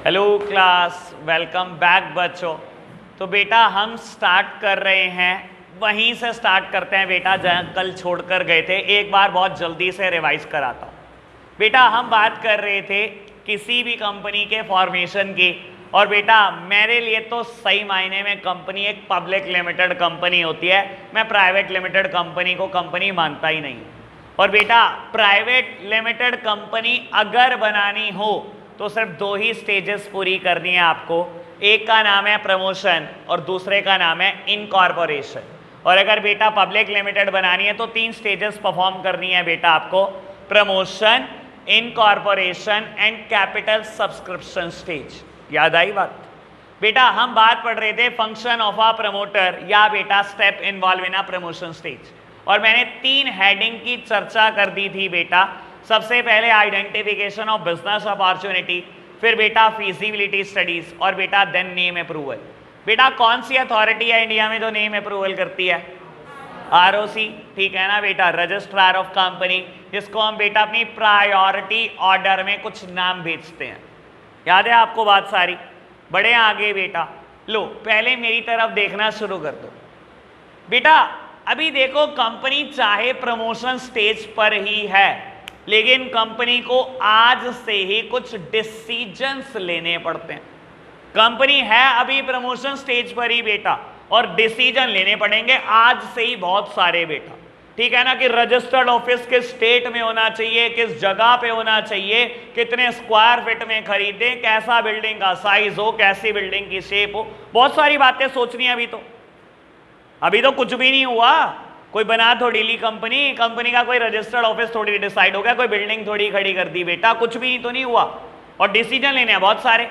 Hello class, welcome back बच्चों। तो बेटा हम स्टार्ट कर रहे हैं, वहीं से स्टार्ट करते हैं बेटा जहाँ कल छोड़कर गए थे। एक बार बहुत जल्दी से रिवाइज कराता हूँ। बेटा हम बात कर रहे थे किसी भी कंपनी के फॉर्मेशन की, और बेटा मेरे लिए तो सही मायने में कंपनी एक पब्लिक लिमिटेड कंपनी होती है। मैं प्राइवेट लिमिटेड कंपनी को कंपनी मानता ही नहीं। और बेटा प्राइवेट लिमिटेड कंपनी अगर बनानी हो तो सिर्फ दो ही स्टेजेस पूरी करनी है आपको। एक का नाम है प्रमोशन और दूसरे का नाम है इनकॉर्पोरेशन। और अगर बेटा पब्लिक लिमिटेड बनानी है तो तीन स्टेजेस परफॉर्म करनी है बेटा आपको: promotion, incorporation and capital subscription stage. याद आई बात? बेटा हम बात पढ़ रहे थे फंक्शन ऑफ अ प्रमोटर या बेटा step involve in a promotion stage, और मैंने तीन हेडिंग की चर्चा कर दी थी बेटा। सबसे पहले आइडेंटिफिकेशन ऑफ बिजनेस अपॉर्चुनिटी, फिर बेटा फीजिबिलिटी स्टडीज, और बेटा देन नेम अप्रूवल। बेटा कौन सी अथॉरिटी है इंडिया में जो नेम अप्रूवल करती है? आरओसी, ठीक है ना बेटा, रजिस्ट्रार ऑफ कंपनी, जिसको हम बेटा अपनी प्रायोरिटी ऑर्डर में कुछ नाम भेजते हैं। याद है आपको बात सारी? बड़े आगे बेटा। लो पहले मेरी तरफ देखना शुरू कर दो बेटा। अभी देखो कंपनी चाहे प्रमोशन स्टेज पर ही है, लेकिन कंपनी को आज से ही कुछ डिसीजंस लेने पड़ते हैं। कंपनी है अभी प्रमोशन स्टेज पर ही बेटा, और डिसीजन लेने पड़ेंगे आज से ही बहुत सारे बेटा। ठीक है ना, कि रजिस्टर्ड ऑफिस किस स्टेट में होना चाहिए, किस जगह पे होना चाहिए, कितने स्क्वायर फीट में खरीदें, कैसा बिल्डिंग का साइज हो, कैसी बिल्डिंग की शेप हो, बहुत सारी बातें सोचनी है अभी तो कुछ भी नहीं हुआ। कोई बना थोड़ी ली कंपनी का कोई रजिस्टर्ड ऑफिस थोड़ी डिसाइड हो गया, कोई बिल्डिंग थोड़ी खड़ी कर दी बेटा, कुछ भी तो नहीं हुआ। और डिसीजन लेने हैं बहुत सारे।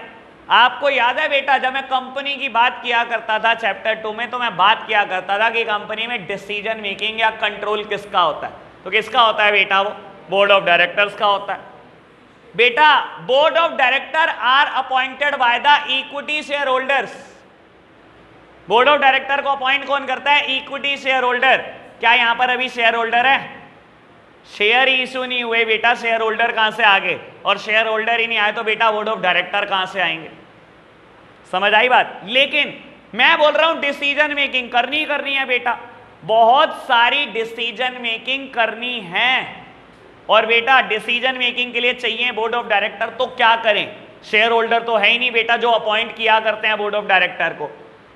आपको याद है बेटा जब मैं कंपनी की बात किया करता था चैप्टर 2 में, तो मैं बात किया करता था कि कंपनी में डिसीजन मेकिंग या कंट्रोल किसका होता है? तो किसका होता है बेटा? वो बोर्ड ऑफ डायरेक्टर्स का होता है बेटा। Board of director are appointed by the equity share holders. Board of director को अपॉइंट कौन करता है? Equity share holder. क्या यहां पर अभी शेयर होल्डर है? शेयर ही इशू नहीं हुए बेटा, शेयर होल्डर कहां से आ गए? और शेयर होल्डर ही नहीं आए तो बेटा बोर्ड ऑफ डायरेक्टर कहां से आएंगे? समझ आई बात? लेकिन मैं बोल रहा हूं डिसीजन मेकिंग करनी है बेटा, बहुत सारी डिसीजन मेकिंग करनी है। और बेटा डिसीजन मेकिंग के लिए चाहिए बोर्ड ऑफ डायरेक्टर, तो क्या करें? शेयर होल्डर तो है ही नहीं बेटा जो अपॉइंट किया करते हैं बोर्ड ऑफ डायरेक्टर को।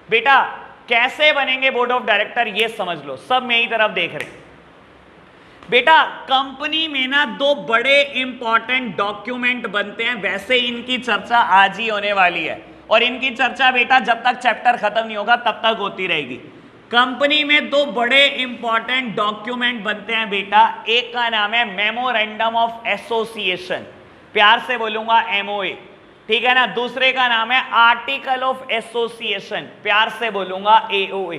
बेटा कैसे बनेंगे बोर्ड ऑफ डायरेक्टर ये समझ लो, सब मेरी तरफ देख रहे हैं बेटा। कंपनी में ना दो बड़े इंपॉर्टेंट डॉक्यूमेंट बनते हैं, वैसे इनकी चर्चा आज ही होने वाली है, और इनकी चर्चा बेटा जब तक चैप्टर खत्म नहीं होगा तब तक होती रहेगी। कंपनी में दो बड़े इंपॉर्टेंट डॉक्यूमेंट बनते हैं बेटा। एक का नाम है मेमोरेंडम ऑफ एसोसिएशन, प्यार से बोलूंगा एमओए, ठीक है ना। दूसरे का नाम है आर्टिकल ऑफ एसोसिएशन, प्यार से बोलूंगा एओए,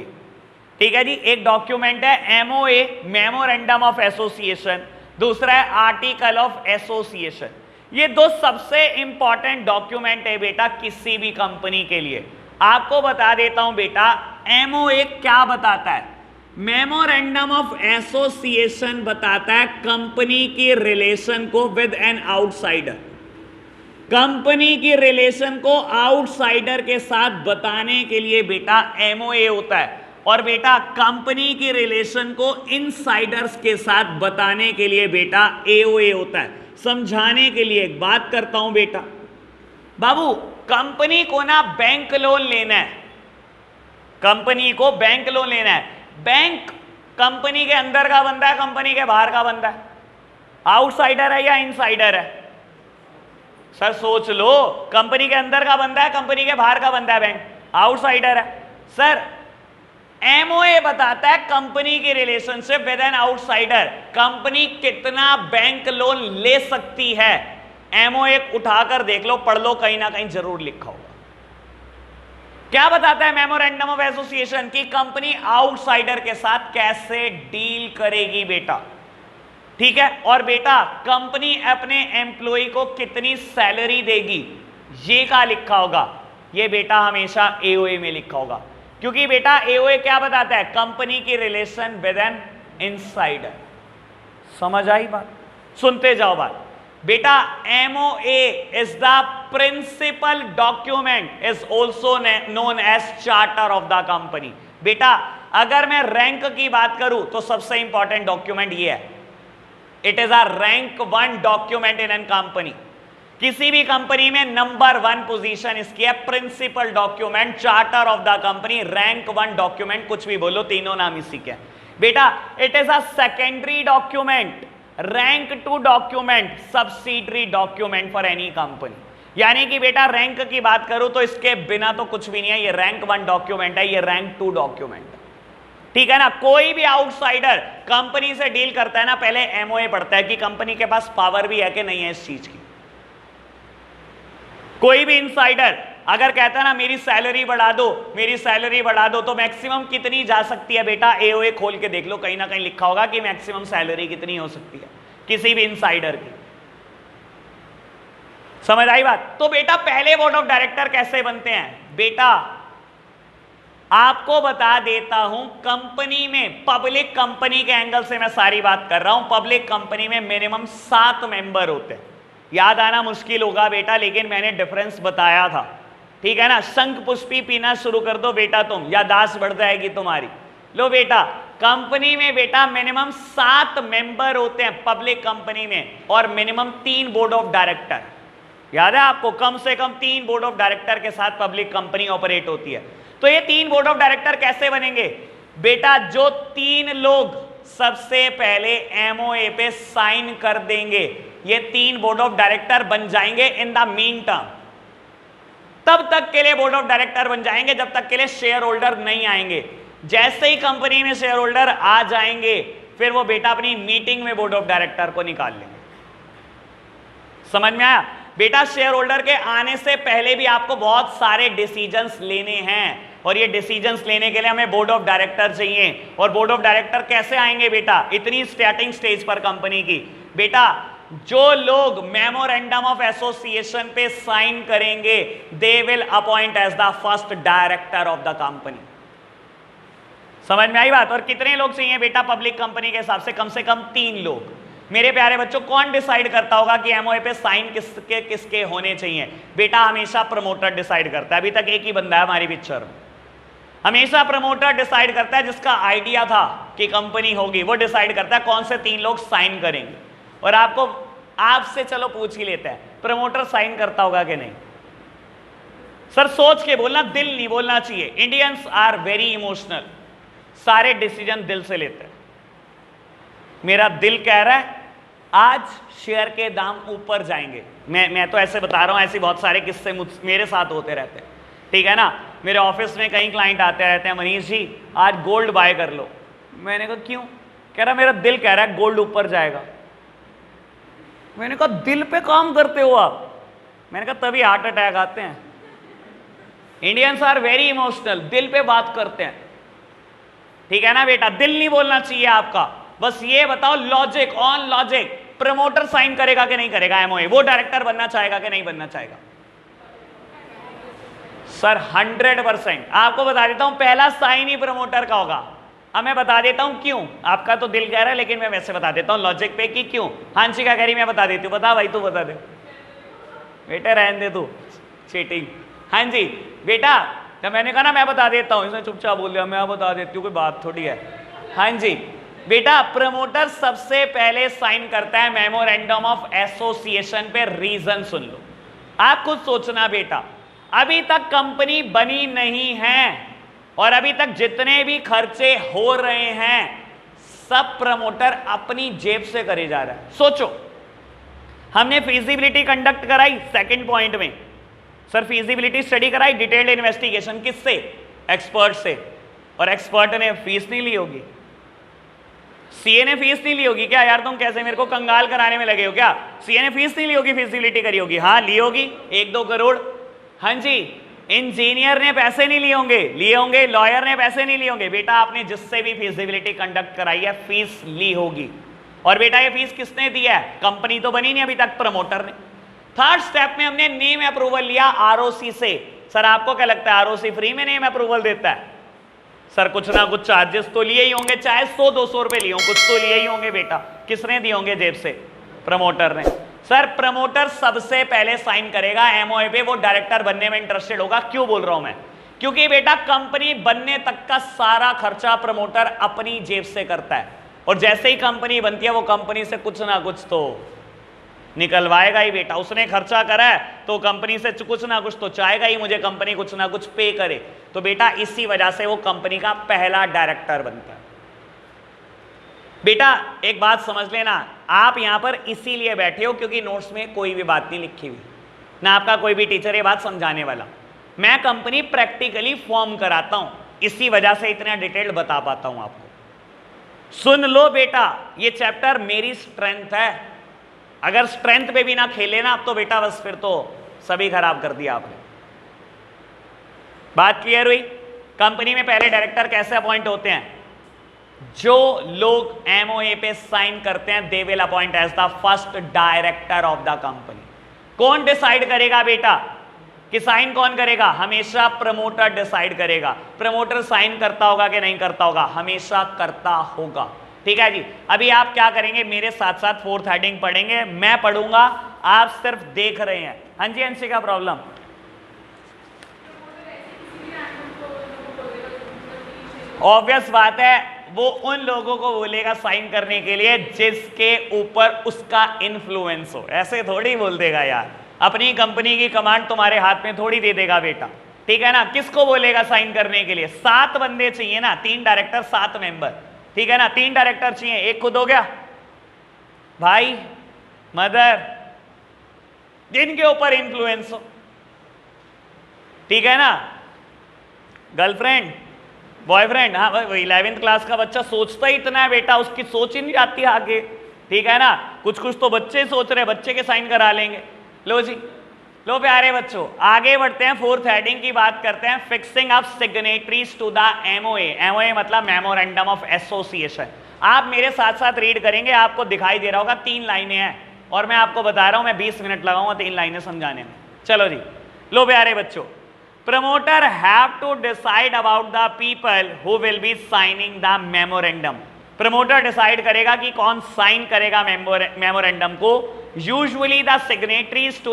ठीक है जी। एक डॉक्यूमेंट है एमओए, मेमोरेंडम ऑफ एसोसिएशन, दूसरा है आर्टिकल ऑफ एसोसिएशन। ये दो सबसे इंपॉर्टेंट डॉक्यूमेंट है बेटा किसी भी कंपनी के लिए। आपको बता देता हूं बेटा, एमओए क्या बताता है? मेमोरेंडम ऑफ एसोसिएशन बताता है कंपनी की रिलेशन को विद एन आउटसाइडर, कंपनी की रिलेशन को आउटसाइडर के साथ बताने के लिए बेटा एमओए होता है। और बेटा कंपनी की रिलेशन को इनसाइडर्स के साथ बताने के लिए बेटा एओए होता है। समझाने के लिए एक बात करता हूं बेटा, बाबू कंपनी को ना बैंक लोन लेना है, कंपनी को बैंक लोन लेना है। बैंक कंपनी के अंदर का बंदा है, कंपनी के बाहर का बंदा है? आउटसाइडर है या इनसाइडर है? सर सोच लो, कंपनी के अंदर का बंदा है, कंपनी के बाहर का बंदा है? बैंक आउटसाइडर है। सर एमओए बताता है कंपनी की relationship with an outsider, company कितना बैंक लोन ले सकती है। एमओए उठाकर देख लो, पढ़ लो, कहीं ना कहीं जरूर लिखा होगा। क्या बताता है मेमोरेंडम ऑफ एसोसिएशन? कि कंपनी आउटसाइडर के साथ कैसे डील करेगी बेटा, ठीक है। और बेटा कंपनी अपने एम्प्लॉय को कितनी सैलरी देगी, ये क्या लिखा होगा? ये बेटा हमेशा एओए में लिखा होगा, क्योंकि बेटा एओए क्या बताता है? कंपनी की रिलेशन विद एन इनसाइडर। समझ आई बात? सुनते जाओ बात। बेटा MOA is the principal document, is also known as charter of the company. बेटा अगर मैं रैंक की बात करूं तो सबसे इंपॉर्टेंट डॉक्यूमेंट ये है, it is a rank 1 document in an company. किसी भी कंपनी में नंबर 1 पोजीशन इसकी है, principal document, charter of the company, rank 1 document, कुछ भी बोलो, तीनों नाम इसी के। बेटा it is a secondary document, rank 2 document, subsidiary document for any company. यानी कि बेटा रैंक की बात करूं तो इसके बिना तो कुछ भी नहीं है, ये रैंक 1 डॉक्यूमेंट है, ये रैंक 2 डॉक्यूमेंट है, ठीक है ना। कोई भी आउटसाइडर कंपनी से डील करता है ना, पहले MOA पढ़ता है कि कंपनी के पास पावर भी है कि नहीं है इस चीज की। कोई भी इनसाइडर अगर कहता है ना मेरी सैलरी बढ़ा दो, मेरी सैलरी बढ़ा दो, तो मैक्सिमम कितनी जा सकती है बेटा, AOA खोल के देख लो, कहीं ना कहीं लिखा होगा कि मैक्सिमम सैलरी कितनी हो सकती है किसी भी इनसाइडर की। समझ आई बात? तो बेटा पहले बोर्ड ऑफ डायरेक्टर कैसे बनते हैं? बेटा आपको बता देता हूं, कंपनी में, पब्लिक कंपनी के एंगल से मैं सारी बात कर रहा हूं, पब्लिक कंपनी में मिनिमम 7 मेंबर होते हैं। याद आना मुश्किल होगा बेटा, लेकिन मैंने डिफरेंस बताया था, ठीक है ना। शंख पुष्पी पीना शुरू कर दो बेटा तुम, याददाश्त बढ़ जाएगी तुम्हारी। लो बेटा कंपनी में बेटा मिनिमम 7 मेंबर होते हैं पब्लिक कंपनी में, और मिनिमम 3 बोर्ड ऑफ डायरेक्टर। याद है आपको, कम से कम 3 बोर्ड ऑफ डायरेक्टर के साथ पब्लिक कंपनी ऑपरेट होती है। तो ये 3 बोर्ड ऑफ डायरेक्टर कैसे बनेंगे? बेटा जो 3 लोग सबसे पहले MOA पे साइन कर देंगे, ये 3 बोर्ड ऑफ डायरेक्टर बन जाएंगे इन द मीन टर्म। तब तक के लिए बोर्ड ऑफ डायरेक्टर बन जाएंगे जब तक के लिए शेयर होल्डर नहीं आएंगे। जैसे ही कंपनी में शेयर होल्डर आ जाएंगे, फिर वो बेटा अपनी मीटिंग में बोर्ड ऑफ डायरेक्टर को निकाल लेंगे। समझ में आया? बेटा शेयर होल्डर के आने से पहले भी आपको बहुत सारे डिसीजंस लेने हैं, और ये डिसीजंस लेने के लिए हमें बोर्ड ऑफ डायरेक्टर चाहिए। और बोर्ड ऑफ डायरेक्टर कैसे आएंगे बेटा, इतनी स्टार्टिंग स्टेज पर कंपनी की? बेटा जो लोग मेमोरेंडम ऑफ एसोसिएशन पे साइन करेंगे, they will appoint as the first director of the company. समझ में आई बात? और कितने लोग चाहिए बेटा पब्लिक कंपनी के हिसाब से? कम 3 लोग। मेरे प्यारे बच्चों, कौन डिसाइड करता होगा कि MOA पे साइन किसके किसके होने चाहिए? बेटा हमेशा प्रमोटर डिसाइड करता है। अभी तक एक ही बंदा है हमारी पिक्चर में, हमेशा प्रमोटर डिसाइड करता है, जिसका आइडिया था कि कंपनी होगी, वो डिसाइड करता है कौन से 3 लोग साइन करेंगे। और आपसे चलो पूछ ही लेते हैं, प्रमोटर साइन करता होगा कि नहीं? सर सोच के बोलना, दिल नहीं बोलना चाहिए। इंडियंस आर वेरी इमोशनल, सारे डिसीजन दिल से लेते हैं। मेरा दिल कह रहा है आज शेयर के दाम ऊपर जाएंगे। मैं तो ऐसे बता रहा हूं, ऐसे बहुत सारे किस्से मेरे साथ होते रहते हैं, ठीक है ना। मेरे ऑफिस में कई क्लाइंट आते रहते हैं, मनीष जी आज गोल्ड बाय कर लो। मैंने कहा क्यों? कह रहा मेरा दिल कह रहा है गोल्ड ऊपर जाएगा। मैंने कहा दिल पे काम करते हो आप? मैंने कहा तभी हार्ट अटैक आते हैं। इंडियंस आर वेरी इमोशनल, दिल पे बात करते हैं, ठीक है ना बेटा। दिल नहीं बोलना चाहिए आपका, बस ये बताओ logic, on logic, promoter sign करेगा कि नहीं करेगा MOA? वो डायरेक्टर बनना चाहेगा कि नहीं बनना चाहेगा? सर 100%। आपको बता देता हूं, पहला साइन ही प्रमोटर का होगा। अब मैं बता देता हूं क्यों। आपका तो दिल कह रहा है, लेकिन मैं वैसे बता देता हूं लॉजिक पे कि क्यों। हांसी क्या कह रही, मैं बता देती हूँ। बता भाई, तू बता दे बेटा, रहने दे तू चीटिंग। हाँ जी बेटा, जब मैंने कहा ना मैं बता देता हूं, इसने चुपचाप बोल दिया मैं बता देती हूँ, कोई बात थोड़ी है। हाँ जी बेटा, प्रमोटर सबसे पहले साइन करता है मेमोरेंडम ऑफ एसोसिएशन पे। रीजन सुन लो, आप खुद सोचना बेटा, अभी तक कंपनी बनी नहीं है और अभी तक जितने भी खर्चे हो रहे हैं सब प्रमोटर अपनी जेब से करे जा रहा है। सोचो, हमने फीजिबिलिटी कंडक्ट कराई सेकंड पॉइंट में, सर फीजिबिलिटी स्टडी कराई, डिटेल्ड इन्वेस्टिगेशन किससे? एक्सपर्ट से। और एक्सपर्ट ने फीस नहीं ली होगी, सीए ने फीस नहीं ली होगी क्या? यार तुम कैसे मेरे को कंगाल कराने में लगे हो क्या? सीए ने फीस नहीं ली होगी, फीजिबिलिटी करी होगी? हाँ ली होगी, 1-2 करोड़। हाँ जी, इंजीनियर ने पैसे नहीं लिए होंगे, लिए होंगे। लॉयर ने पैसे नहीं लिए होंगे। बेटा आपने जिससे भी फीजिबिलिटी कंडक्ट कराई है फीस ली होगी। और बेटा ये फीस किसने दी है? कंपनी तो बनी नहीं अभी तक, प्रमोटर ने। थर्ड स्टेप में हमने नेम अप्रूवल लिया आरओसी से। सर आपको क्या लगता है आरओसी फ्री में नेम अप्रूवल देता है? सर कुछ ना कुछ चार्जेस तो लिए ही होंगे, चाहे 100-200 रुपए लिए हों, कुछ तो लिए ही होंगे बेटा। किसने दिए होंगे? जेब से, प्रमोटर ने। सर प्रमोटर सबसे पहले साइन करेगा एमओए पे, वो डायरेक्टर बनने में इंटरेस्टेड होगा। क्यों बोल रहा हूं मैं? क्योंकि बेटा कंपनी बनने तक का सारा खर्चा प्रमोटर अपनी जेब से करता है, और जैसे ही कंपनी बनती है वो कंपनी से कुछ ना कुछ तो निकलवाएगा ही बेटा। उसने खर्चा करा है तो कंपनी से कुछ ना कुछ तो चाहेगा ही, मुझे कंपनी कुछ ना कुछ पे करे। तो बेटा इसी वजह से वो कंपनी का पहला डायरेक्टर बनता है। बेटा एक बात समझ लेना, आप यहां पर इसीलिए बैठे हो क्योंकि नोट्स में कोई भी बात नहीं लिखी हुई, ना आपका कोई भी टीचर ये बात समझाने वाला। मैं कंपनी प्रैक्टिकली फॉर्म कराता हूं, इसी वजह से इतना डिटेल बता पाता हूं आपको। सुन लो बेटा, ये चैप्टर मेरी स्ट्रेंथ है। अगर स्ट्रेंथ पे भी ना खेले ना आप तो बेटा बस फिर तो सभी खराब कर दिया आपने। बात क्लियर हुई? कंपनी में पहले डायरेक्टर कैसे अपॉइंट होते हैं? जो लोग एमओए पे साइन करते हैं they will appoint as the first director of the company. कौन डिसाइड करेगा बेटा कि साइन कौन करेगा? हमेशा प्रमोटर डिसाइड करेगा। प्रमोटर साइन करता होगा कि नहीं करता होगा? हमेशा करता होगा। ठीक है जी। अभी आप क्या करेंगे, मेरे साथ साथ फोर्थ हेडिंग पढ़ेंगे, मैं पढ़ूंगा, आप सिर्फ देख रहे हैं। हाँ जी अंशी का प्रॉब्लम? ऑब्वियस बात है, वो उन लोगों को बोलेगा साइन करने के लिए जिसके ऊपर उसका इन्फ्लुएंस हो। ऐसे थोड़ी बोल देगा यार, अपनी कंपनी की कमांड तुम्हारे हाथ में थोड़ी दे देगा बेटा। ठीक है ना? किसको बोलेगा साइन करने के लिए? 7 बंदे चाहिए ना, 3 डायरेक्टर 7 मेंबर। ठीक है ना? 3 डायरेक्टर चाहिए, एक खुद हो गया, भाई मदर, जिनके ऊपर इन्फ्लुएंस हो। ठीक है ना? Girlfriend, boyfriend. हाँ भाई 11th क्लास का बच्चा सोचता ही इतना है बेटा, उसकी सोच ही नहीं जाती आगे। ठीक है ना? कुछ कुछ तो बच्चे सोच रहे, बच्चे के साइन करा लेंगे। लो जी, लो प्यारे बच्चों आगे बढ़ते हैं, फोर्थ हेडिंग की बात करते हैं, fixing up signatories to the MOA. MOA मतलब मेमोरेंडम ऑफ एसोसिएशन। आप मेरे साथ साथ रीड करेंगे, आपको दिखाई दे रहा होगा 3 लाइनें हैं और मैं आपको बता रहा हूं मैं 20 मिनट लगाऊंगा 3 लाइनें समझाने में। चलो जी, लो प्यारे बच्चों, promoter have to decide about the people who will be signing the memorandum. Promoter decide करेगा कि कौन साइन करेगा मेमोरेंडम को। Usually the signatories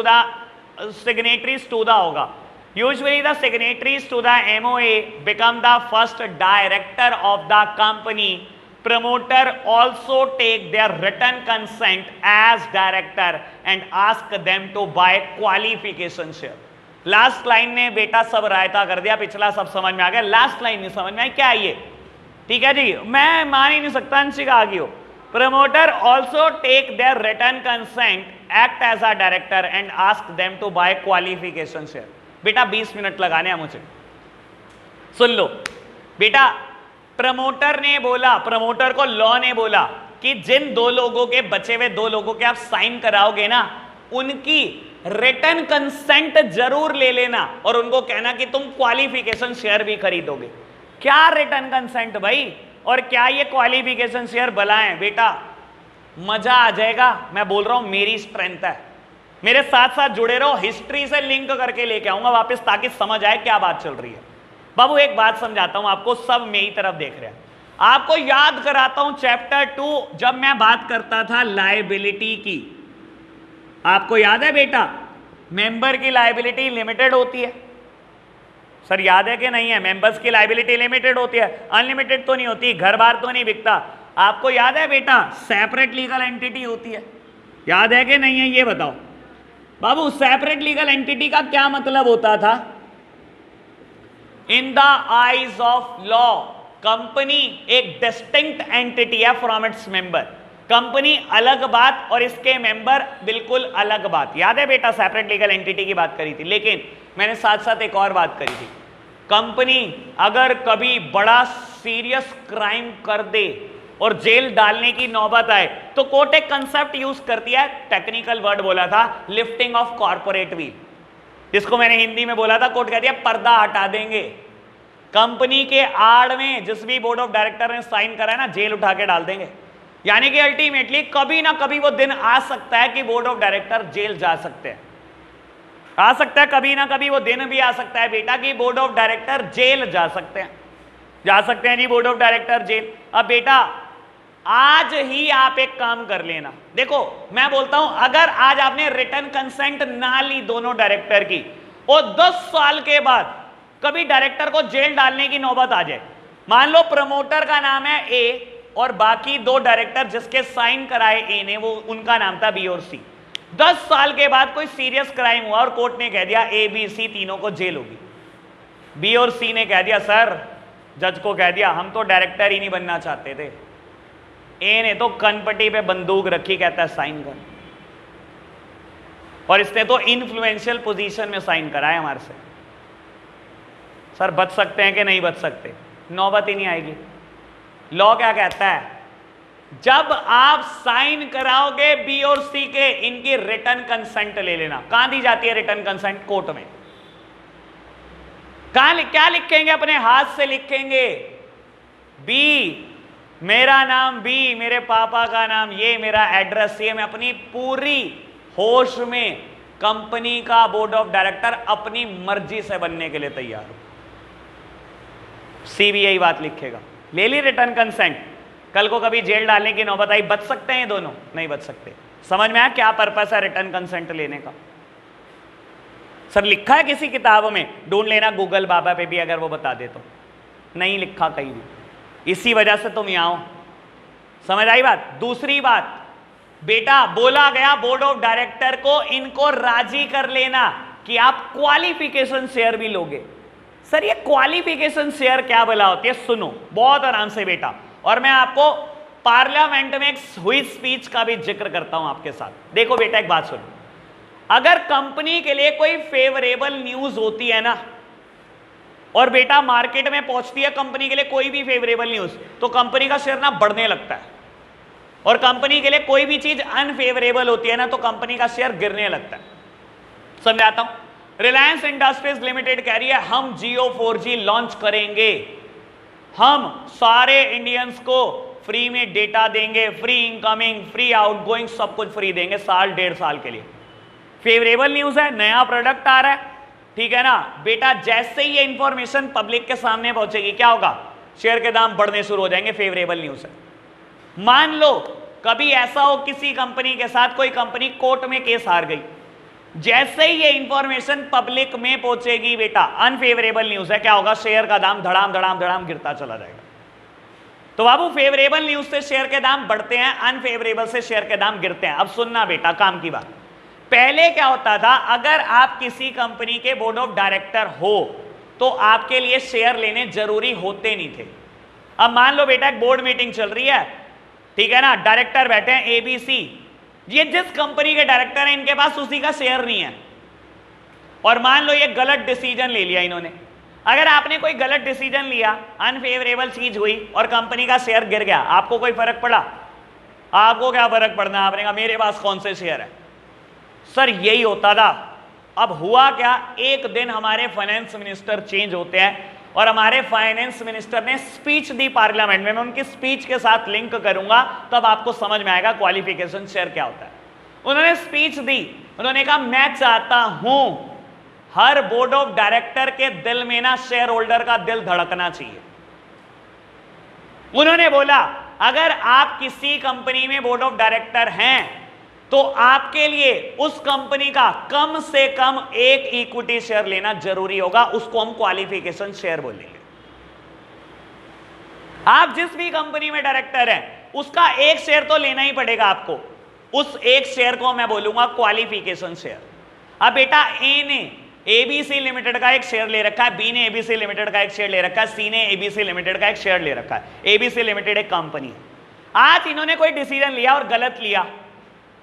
to the होगा, usually the signatories to the MOA become the first director of the company. Promoter also take their written consent as director and ask them to buy qualification share. Last line ने बेटा सब रायता कर दिया, पिछला सब समझ में आ गया, लास्ट लाइन नहीं समझ में आई क्या है ये। ठीक है जी, मैं मान ही नहीं सकता अंशी का आगे हो। Promoter also take their written consent, act as a director and ask them to buy qualification share. बेटा 20 मिनट लगाने हैं मुझे, सुन लो बेटा। प्रमोटर ने बोला, प्रमोटर को लॉ ने बोला कि जिन 2 लोगों के बचे हुए 2 लोगों के आप साइन कराओगे ना, उनकी रिटन कंसेंट जरूर ले लेना और उनको कहना कि तुम क्वालिफिकेशन शेयर भी खरीदोगे। क्या रिटन कंसेंट भाई, और क्या ये क्वालिफिकेशन शेयर बुलाएं बेटा, मजा आ जाएगा। मैं बोल रहा हूं मेरी स्ट्रेंथ है, मेरे साथ साथ जुड़े रहो, हिस्ट्री से लिंक करके लेके आऊंगा वापस ताकि समझ आए क्या बात चल रही है। बाबू एक बात समझाता हूं आपको, सब मेरी तरफ देख रहे हैं, आपको याद कराता हूं चैप्टर 2 जब मैं बात करता था लायबिलिटी की। आपको याद है बेटा, मेंबर की लायबिलिटी लिमिटेड होती है। सर याद है कि नहीं है? मेंबर्स की लायबिलिटी लिमिटेड होती है, अनलिमिटेड तो नहीं होती, घर बार तो नहीं बिकता। आपको याद है बेटा, सेपरेट लीगल एंटिटी होती है, याद है कि नहीं है ये बताओ। बाबू सेपरेट लीगल एंटिटी का क्या मतलब होता था? In the eyes of law company एक डिस्टिंक्ट एंटिटी है फ्रॉम इट्स मेंबर। कंपनी अलग बात और इसके मेंबर बिल्कुल अलग बात। याद है बेटा, सेपरेट लीगल एंटिटी की बात करी थी, लेकिन मैंने साथ साथ एक और बात करी थी। कंपनी अगर कभी बड़ा सीरियस क्राइम कर दे और जेल डालने की नौबत आए तो कोर्ट एक कंसेप्ट यूज करती है, टेक्निकल वर्ड बोला था, लिफ्टिंग ऑफ कॉर्पोरेट व्हील, जिसको मैंने हिंदी में बोला था, कोर्ट कहती है पर्दा हटा देंगे। कंपनी के आड़ में जिस भी बोर्ड ऑफ डायरेक्टर ने साइन करा है ना, जेल उठा के डाल देंगे। यानी कि अल्टीमेटली कभी ना कभी वो दिन आ सकता है कि बोर्ड ऑफ डायरेक्टर जेल जा सकते हैं, आ सकता है, कभी ना कभी वो दिन भी आ सकता है बेटा कि बोर्ड ऑफ डायरेक्टर जेल जा सकते हैं, जा सकते हैं जी बोर्ड ऑफ डायरेक्टर जेल। अब बेटा आज ही आप एक काम कर लेना। देखो मैं बोलता हूं, अगर आज आपने रिटर्न कंसेंट ना ली दोनों डायरेक्टर की, और 10 साल के बाद कभी डायरेक्टर को जेल डालने की नौबत आ जाए, मान लो प्रमोटर का नाम है ए और बाकी 2 डायरेक्टर जिसके साइन कराए ए ने, वो उनका नाम था बी और सी। 10 साल के बाद कोई सीरियस क्राइम हुआ और कोर्ट ने कह दिया ए बी सी तीनों को जेल होगी। बी और सी ने कह दिया, सर जज को कह दिया, हम तो डायरेक्टर ही नहीं बनना चाहते थे। ए ने तो कनपट्टी पे बंदूक रखी, कहता है साइन कर, और इसने तो इन्फ्लुएंशियल पोजीशन में साइन कराया हमारे से। सर बच सकते हैं कि नहीं बच सकते? नौबत ही नहीं आएगी। लॉ क्या कहता है, जब आप साइन कराओगे बी और सी के, इनकी रिटर्न कंसेंट ले लेना। कहां दी जाती है रिटर्न कंसेंट? कोर्ट में। क्या लिखेंगे? अपने हाथ से लिखेंगे, बी मेरा नाम बी, मेरे पापा का नाम ये, मेरा एड्रेस ये, मैं अपनी पूरी होश में कंपनी का बोर्ड ऑफ डायरेक्टर अपनी मर्जी से बनने के लिए तैयार हूं। सी भी यही बात लिखेगा। ले ली रिटर्न कंसेंट, कल को कभी जेल डालने की नौबत आई, बच सकते हैं दोनों? नहीं बच सकते। समझ में आया क्या पर्पस है रिटर्न कंसेंट लेने का? सर लिखा है किसी किताब में? ढूंढ लेना गूगल बाबा पे भी, अगर वो बता दे तो। नहीं लिखा कहीं भी, इसी वजह से तुम यहां हो। समझ आई बात? दूसरी बात, बेटा बोला गया बोर्ड ऑफ डायरेक्टर को इनको राजी कर लेना कि आप क्वालिफिकेशन शेयर भी लोगे। सर ये क्वालिफिकेशन शेयर क्या भला होती है? सुनो बहुत आराम से बेटा, और मैं आपको पार्लियामेंट में एक हुई स्पीच का भी जिक्र करता हूं आपके साथ। देखो बेटा एक बात सुनो, अगर कंपनी के लिए कोई फेवरेबल न्यूज होती है ना, और बेटा मार्केट में पहुंचती है कंपनी के लिए कोई भी फेवरेबल न्यूज, तो कंपनी का शेयर ना बढ़ने लगता है। और कंपनी के लिए कोई भी चीज अनफेवरेबल होती है ना, तो कंपनी का शेयर गिरने लगता है। समझाता हूं। रिलायंस इंडस्ट्रीज लिमिटेड कह रही है हम जियो 4G लॉन्च करेंगे, हम सारे इंडियंस को फ्री में डेटा देंगे, फ्री इनकमिंग, फ्री आउटगोइंग, सब कुछ फ्री देंगे साल 1.5 साल के लिए। फेवरेबल न्यूज है, नया प्रोडक्ट आ रहा है, ठीक है ना बेटा। जैसे ही ये इंफॉर्मेशन पब्लिक के सामने पहुंचेगी, क्या होगा? शेयर के दाम बढ़ने शुरू हो जाएंगे। फेवरेबल न्यूज है। मान लो कभी ऐसा हो किसी कंपनी के साथ, कोई कंपनी कोर्ट में केस हार गई, जैसे ही ये इंफॉर्मेशन पब्लिक में पहुंचेगी बेटा, अनफेवरेबल न्यूज है, क्या होगा? शेयर का दाम धड़ाम धड़ाम धड़ाम गिरता चला जाएगा। तो बाबू फेवरेबल न्यूज से शेयर के दाम बढ़ते हैं, अनफेवरेबल से शेयर के दाम गिरते हैं। अब सुनना बेटा काम की बात, पहले क्या होता था, अगर आप किसी कंपनी के बोर्ड ऑफ डायरेक्टर हो तो आपके लिए शेयर लेने जरूरी होते नहीं थे। अब मान लो बेटा एक बोर्ड मीटिंग चल रही है, ठीक है ना, डायरेक्टर बैठे हैं ABC, ये जिस कंपनी के डायरेक्टर हैं इनके पास उसी का शेयर नहीं है, और मान लो ये गलत डिसीजन ले लिया इन्होंने। अगर आपने कोई गलत डिसीजन लिया, अनफेवरेबल चीज हुई और कंपनी का शेयर गिर गया, आपको कोई फर्क पड़ा? आपको क्या फर्क पड़ना, आपने कहा मेरे पास कौन से शेयर है। सर यही होता था। अब हुआ क्या, एक दिन हमारे फाइनेंस मिनिस्टर चेंज होते हैं और हमारे फाइनेंस मिनिस्टर ने स्पीच दी पार्लियामेंट में। मैं उनकी स्पीच के साथ लिंक करूंगा, तब आपको समझ में आएगा क्वालिफिकेशन शेयर क्या होता है। उन्होंने स्पीच दी, उन्होंने कहा मैं चाहता हूं हर बोर्ड ऑफ डायरेक्टर के दिल में ना शेयर होल्डर का दिल धड़कना चाहिए। उन्होंने बोला अगर आप किसी कंपनी में बोर्ड ऑफ डायरेक्टर हैं तो आपके लिए उस कंपनी का कम से कम एक इक्विटी शेयर लेना जरूरी होगा, उसको हम क्वालिफिकेशन शेयर बोलेंगे। आप जिस भी कंपनी में डायरेक्टर हैं उसका एक शेयर तो लेना ही पड़ेगा आपको, उस एक शेयर को मैं बोलूंगा क्वालिफिकेशन शेयर। अब बेटा ए ने ABC लिमिटेड का एक शेयर ले रखा है, बी ने ABC लिमिटेड का एक शेयर ले रखा है, सी ने ABC लिमिटेड का एक शेयर ले रखा है। ABC लिमिटेड एक कंपनी है। आज इन्होंने कोई डिसीजन लिया और गलत लिया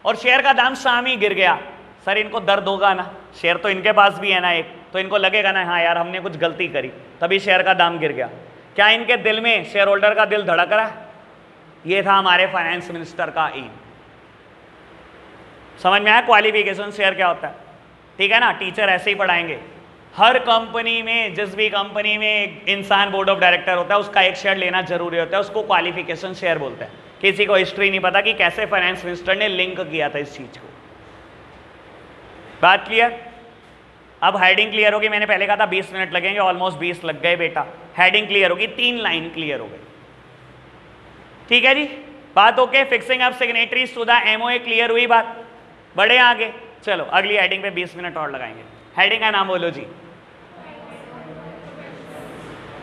और शेयर का दाम शाम ही गिर गया। सर इनको दर्द होगा ना, शेयर तो इनके पास भी है ना एक, तो इनको लगेगा ना हाँ यार हमने कुछ गलती करी, तभी शेयर का दाम गिर गया। क्या इनके दिल में शेयर होल्डर का दिल धड़क रहा है? ये था हमारे फाइनेंस मिनिस्टर का एम। समझ में आया क्वालिफिकेशन शेयर क्या होता है? ठीक है ना, टीचर ऐसे ही पढ़ाएंगे। हर कंपनी में, जिस भी कंपनी में इंसान बोर्ड ऑफ डायरेक्टर होता है उसका एक शेयर लेना जरूरी होता है, उसको क्वालिफिकेशन शेयर बोलते हैं। किसी को हिस्ट्री नहीं पता कि कैसे फाइनेंस मिनिस्टर ने लिंक किया था इस चीज को। बात क्लियर? अब हेडिंग क्लियर होगी। मैंने पहले कहा था 20 मिनट लगेंगे, ऑलमोस्ट 20 लग गए बेटा। हेडिंग क्लियर होगी, 3 लाइन क्लियर हो गई। ठीक है जी, बात okay. Fixing up signatories to the MOA clear हुई बात? बढ़े आगे, चलो अगली हेडिंग पे 20 मिनट और लगाएंगे। हेडिंग का नाम बोलो जी।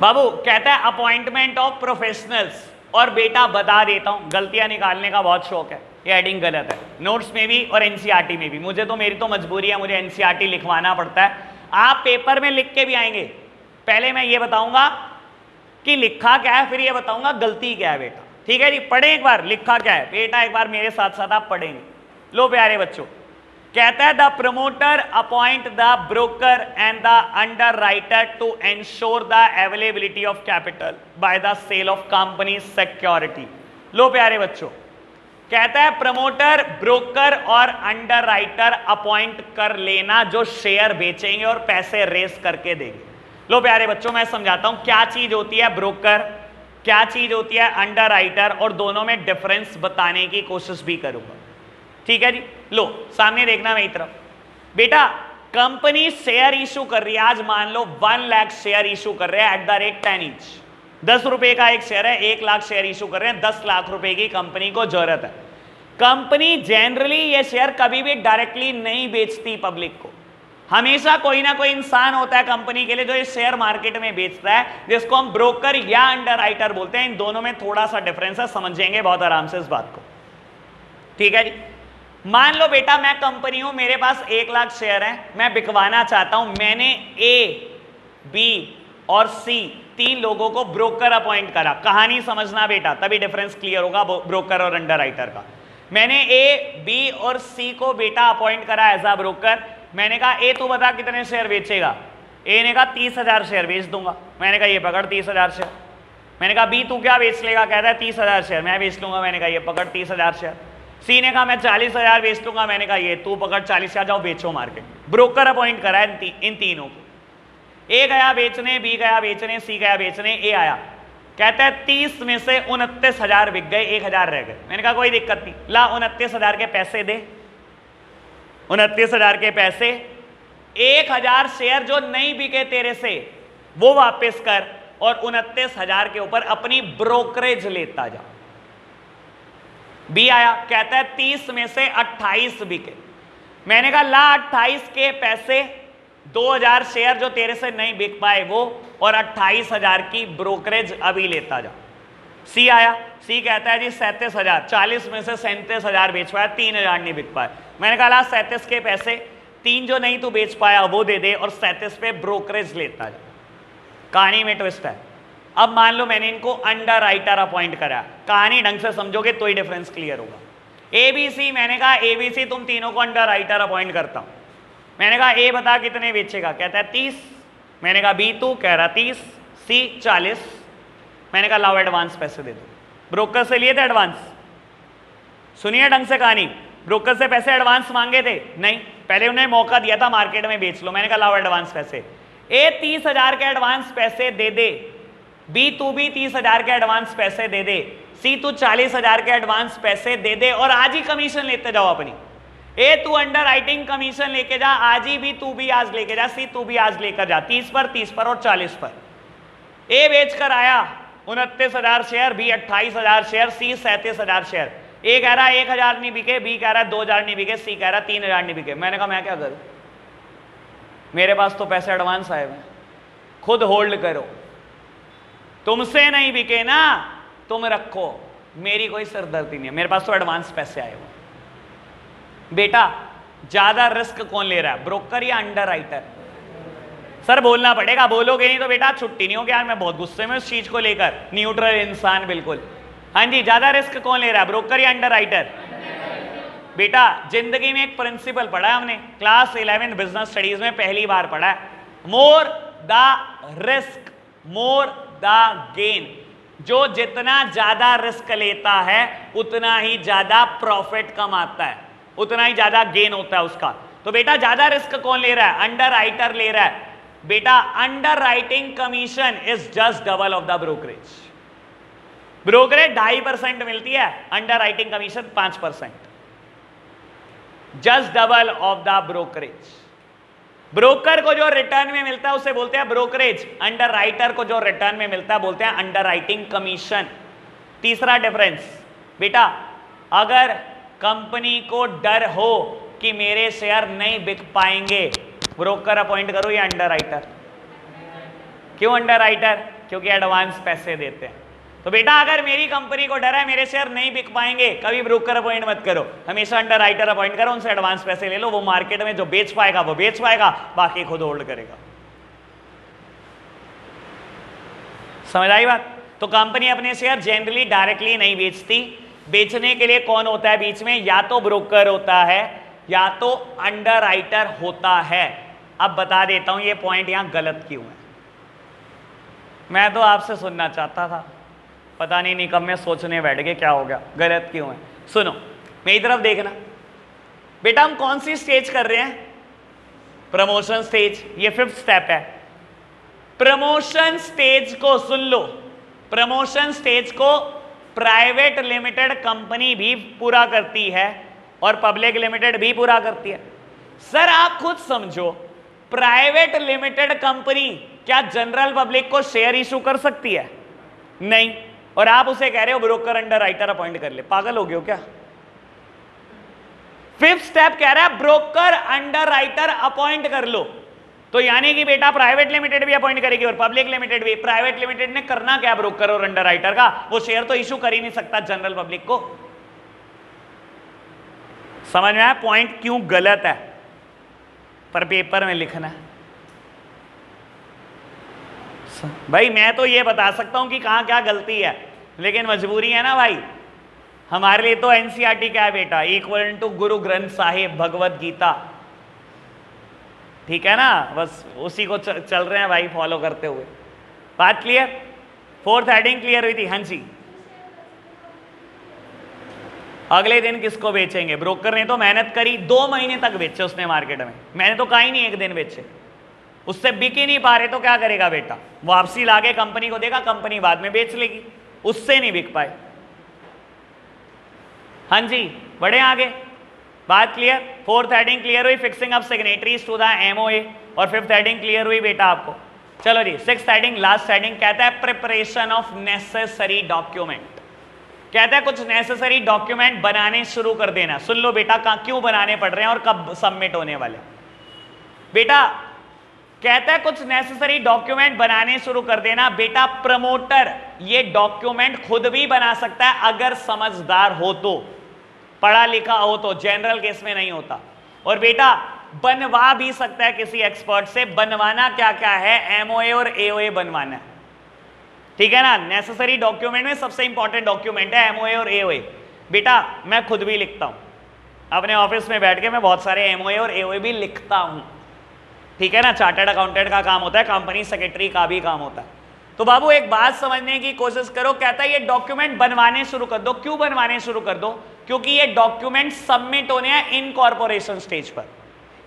बाबू कहता है अपॉइंटमेंट ऑफ प्रोफेशनल्स, और बेटा बता देता हूं गलतियां निकालने का बहुत शौक है, ये हेडिंग गलत है, नोट्स में भी और एनसीईआरटी में भी। मुझे तो, मेरी तो मजबूरी है, मुझे एनसीईआरटी लिखवाना पड़ता है। आप पेपर में लिख के भी आएंगे, पहले मैं ये बताऊंगा कि लिखा क्या है, फिर ये बताऊंगा गलती क्या है बेटा, ठीक है जी। पढ़े एक बार लिखा क्या है बेटा, एक बार मेरे साथ साथ आप पढ़ेंगे। लो प्यारे बच्चों, कहता है the promoter appoint the broker and the underwriter to ensure the availability of capital by the sale of company security. लो प्यारे बच्चों, कहता है प्रमोटर, ब्रोकर और अंडर राइटर अपॉइंट कर लेना जो शेयर बेचेंगे और पैसे रेस करके देंगे। लो प्यारे बच्चों, मैं समझाता हूं क्या चीज होती है ब्रोकर, क्या चीज होती है अंडर राइटर, और दोनों में डिफरेंस बताने की कोशिश भी करूंगा, ठीक है जी। लो सामने देखना मेरी तरफ। बेटा कंपनी शेयर इशू कर रही है, आज मान लो 1 लाख शेयर इशू कर रहे हैं एट द रेट 10 ईच। 10 रुपए का एक शेयर है, 1 लाख शेयर इशू कर रहे हैं, 10 लाख रुपए की कंपनी को जरूरत है। कंपनी जनरली ये शेयर कभी भी डायरेक्टली नहीं बेचती पब्लिक को, हमेशा कोई ना कोई इंसान होता है कंपनी के लिए जो इस शेयर मार्केट में बेचता है, जिसको हम ब्रोकर या अंडर राइटर बोलते हैं। इन दोनों में थोड़ा सा डिफरेंस है, समझेंगे बहुत आराम से इस बात को, ठीक है जी। मान लो बेटा मैं कंपनी हूं, मेरे पास 1 लाख शेयर है, मैं बिकवाना चाहता हूं। मैंने ए, बी और सी 3 लोगों को ब्रोकर अपॉइंट करा। कहानी समझना बेटा, तभी डिफरेंस क्लियर होगा ब्रोकर और अंडर राइटर का। मैंने ए, बी और सी को बेटा अपॉइंट करा एज अ ब्रोकर। मैंने कहा ए तू बता कितने शेयर बेचेगा? ए ने कहा 30,000 शेयर बेच दूंगा। मैंने कहा ये पकड़ 30,000 शेयर। मैंने कहा बी तू क्या बेच लेगा? कहता है 30,000 शेयर मैं बेच लूंगा। मैंने कहा ये पकड़ 30,000 शेयर। सी ने कहा मैं 40,000 बेच लूंगा। मैंने कहा ये तू पकड़ 40,000, जाओ बेचो मार्केट। ब्रोकर अपॉइंट करा है इन तीनों को। ए गया बेचने, बी गया बेचने, सी गया बेचने, ए आया। कहता है 30 में से 29,000 बिक गए, 1,000 रह गए। मैंने कहा कोई दिक्कत नहीं, ला 29,000 के पैसे दे। 29,000 के पैसे, 1,000 शेयर जो नहीं बिके तेरे से वो वापस कर, और 29,000 के ऊपर अपनी ब्रोकरेज लेता जा। बी आया, कहता है 30 में से 28 बिके। मैंने कहा ला 28 के पैसे, 2,000 शेयर जो तेरे से नहीं बिक पाए वो, और 28,000 की ब्रोकरेज अभी लेता जा। सी आया, सी कहता है जी 37,000, 40 में से 37,000 बेच पाया, 3,000 नहीं बिक पाए। मैंने कहा ला 37 के पैसे, 3 जो नहीं तू बेच पाया वो दे दे, और 37 पे ब्रोकरेज लेता जा। कहानी में ट्विस्ट है। अब मान लो मैंने इनको अंडर राइटर अपॉइंट करा, कहानी ढंग से समझोगे तो ही डिफरेंस क्लियर होगा। एबीसी, मैंने कहा एबीसी तुम तीनों को अंडर राइटर अपॉइंट करता हूं। मैंने कहा ए बता कितने बेचेगा? कहता है 30। मैंने कहा बी तू? कह रहा 30। सी 40। मैंने कहा लाओ एडवांस पैसे दे दो। ब्रोकर से लिए थे एडवांस? सुनिए ढंग से कहानी, ब्रोकर से पैसे एडवांस मांगे थे? नहीं, पहले उन्हें मौका दिया था मार्केट में बेच लो। मैंने कहा लाओ एडवांस पैसे। ए 30,000 के एडवांस पैसे दे दे, बी तू भी 30,000 के एडवांस पैसे दे दे, सी तू 40,000 के एडवांस पैसे दे दे, और आज ही कमीशन लेते जाओ अपनी। ए तू अंडर राइटिंग कमीशन लेके जा आज ही, भी तू भी आज लेके जा, सी तू भी आज लेकर जा, 30 पर, 30 पर और 40 पर। ए बेच कर आया 29,000 शेयर, बी 28,000 शेयर, सी 37,000 शेयर। ए कह रहा है 1,000 नहीं बिके, बी कह रहा है 2,000 नहीं बिके, सी कह रहा है 3,000 नहीं बिके। मैंने कहा मैं क्या करूं, मेरे पास तो पैसे एडवांस आए हुए, खुद होल्ड करो। तुमसे नहीं बिके ना, तुम रखो, मेरी कोई सिरदर्दी नहीं है, मेरे पास तो एडवांस पैसे आए हुए। बेटा ज्यादा रिस्क कौन ले रहा है, ब्रोकर या अंडर राइटर? सर बोलना पड़ेगा, बोलोगे नहीं तो बेटा छुट्टी नहीं होगी। यार मैं बहुत गुस्से में उस चीज को लेकर, न्यूट्रल इंसान बिल्कुल। हाँ जी, ज्यादा रिस्क कौन ले रहा है, ब्रोकर या अंडर राइटर? बेटा जिंदगी में एक प्रिंसिपल पढ़ा है हमने, क्लास 11 बिजनेस स्टडीज में पहली बार पढ़ा है, more the risk more the gain. जो जितना ज्यादा रिस्क लेता है उतना ही ज्यादा प्रॉफिट कमाता है, उतना ही ज्यादा गेन होता है उसका। तो बेटा ज्यादा रिस्क कौन ले रहा है, अंडर राइटर ले रहा है। बेटा under writing commission is just double of the brokerage. Brokerage 2.5% मिलती है, under writing commission 5%, just double of the brokerage. Broker को जो रिटर्न में मिलता है उसे बोलते हैं ब्रोकरेज, अंडर राइटर को जो रिटर्न में मिलता है बोलते हैं अंडर राइटिंग कमीशन। तीसरा डिफरेंस, बेटा अगर कंपनी को डर हो कि मेरे शेयर नहीं बिक पाएंगे, ब्रोकर अपॉइंट करो या अंडरराइटर? क्यों अंडरराइटर? क्योंकि एडवांस पैसे देते हैं। तो बेटा अगर मेरी कंपनी को डर है मेरे शेयर नहीं बिक पाएंगे, कभी ब्रोकर अपॉइंट मत करो, हमेशा अंडरराइटर अपॉइंट करो, उनसे एडवांस पैसे ले लो, वो मार्केट में जो बेच पाएगा वो बेच पाएगा, बाकी खुद होल्ड करेगा। समझ आई बात? तो कंपनी अपने शेयर जनरली डायरेक्टली नहीं बेचती, बेचने के लिए कौन होता है बीच में? या तो ब्रोकर होता है या तो अंडरराइटर होता है। अब बता देता हूं ये पॉइंट यहां गलत क्यों है। मैं तो आपसे सुनना चाहता था, पता नहीं निकम में सोचने बैठ गए क्या हो गया, गलत क्यों है। सुनो मेरी तरफ देखना बेटा, हम कौन सी स्टेज कर रहे हैं? Promotion stage. ये 5th स्टेप है। प्रमोशन स्टेज को सुन लो, प्रमोशन स्टेज को प्राइवेट लिमिटेड कंपनी भी पूरा करती है और पब्लिक लिमिटेड भी पूरा करती है। सर आप खुद समझो, प्राइवेट लिमिटेड कंपनी क्या जनरल पब्लिक को शेयर इशू कर सकती है? नहीं। और आप उसे कह रहे हो ब्रोकर अंडरराइटर अपॉइंट कर ले, पागल हो गए हो क्या? 5th स्टेप कह रहा है ब्रोकर अंडरराइटर अपॉइंट कर लो। तो यानी कि बेटा प्राइवेट लिमिटेड भी अपॉइंट करेगी और पब्लिक लिमिटेड भी। प्राइवेट लिमिटेड ने करना क्या ब्रोकर और अंडरराइटर का? वो शेयर तो इशू कर ही नहीं सकता जनरल पब्लिक को। समझ में आया पॉइंट क्यों गलत है? पर पेपर में लिखना है भाई। मैं तो ये बता सकता हूं कि कहां क्या गलती है, लेकिन मजबूरी है ना भाई। हमारे लिए तो एनसीईआरटी क्या है बेटा? इक्वल टू गुरु ग्रंथ साहिब भगवत गीता, ठीक है ना? बस उसी को चल रहे हैं भाई फॉलो करते हुए। बात क्लियर? 4th हेडिंग क्लियर हुई थी? हाँ जी। अगले दिन किसको बेचेंगे? ब्रोकर ने तो मेहनत करी, 2 महीने तक बेचे उसने मार्केट में, मैंने तो कहा ही नहीं 1 दिन बेचे। उससे बिक ही नहीं पा रहे तो क्या करेगा बेटा? वापसी लाके कंपनी को देगा, कंपनी बाद में बेच लेगी, उससे नहीं बिक पाए। हाँ जी बढ़े आगे, बात क्लियर? 4th हेडिंग क्लियर हुई, fixing up signatories to the MOA, और 5th हेडिंग क्लियर हुई बेटा आपको। चलो जी 6th हेडिंग, लास्ट हेडिंग कहता है प्रिपरेशन ऑफ नेसेसरी डॉक्यूमेंट। कहता है कुछ नेसेसरी डॉक्यूमेंट बनाने शुरू कर देना। सुन लो बेटा क्यों बनाने पड़ रहे हैं और कब सबमिट होने वाले। बेटा कहता है कुछ नेसेसरी डॉक्यूमेंट बनाने शुरू कर देना। बेटा प्रमोटर ये डॉक्यूमेंट खुद भी बना सकता है अगर समझदार हो तो, पढ़ा लिखा हो तो, जनरल केस में नहीं होता। और बेटा बनवा भी सकता है किसी एक्सपर्ट से। बनवाना क्या क्या है? एमओए और एओए बनवाना है, ठीक है ना? नेसेसरी डॉक्यूमेंट में सबसे इंपॉर्टेंट डॉक्यूमेंट है एमओए और एओए। बेटा मैं खुद भी लिखता हूं, अपने ऑफिस में बैठ के मैं बहुत सारे एमओए और एओए भी लिखता हूं, ठीक है ना? चार्टर्ड अकाउंटेंट का काम होता है, कंपनी सेक्रेटरी का भी काम होता है। तो बाबू एक बात समझने की कोशिश करो, कहता है ये डॉक्यूमेंट बनवाने शुरू कर दो। क्यों बनवाने शुरू कर दो? क्योंकि ये डॉक्यूमेंट सबमिट होने हैं इनकॉर्पोरेशन स्टेज पर।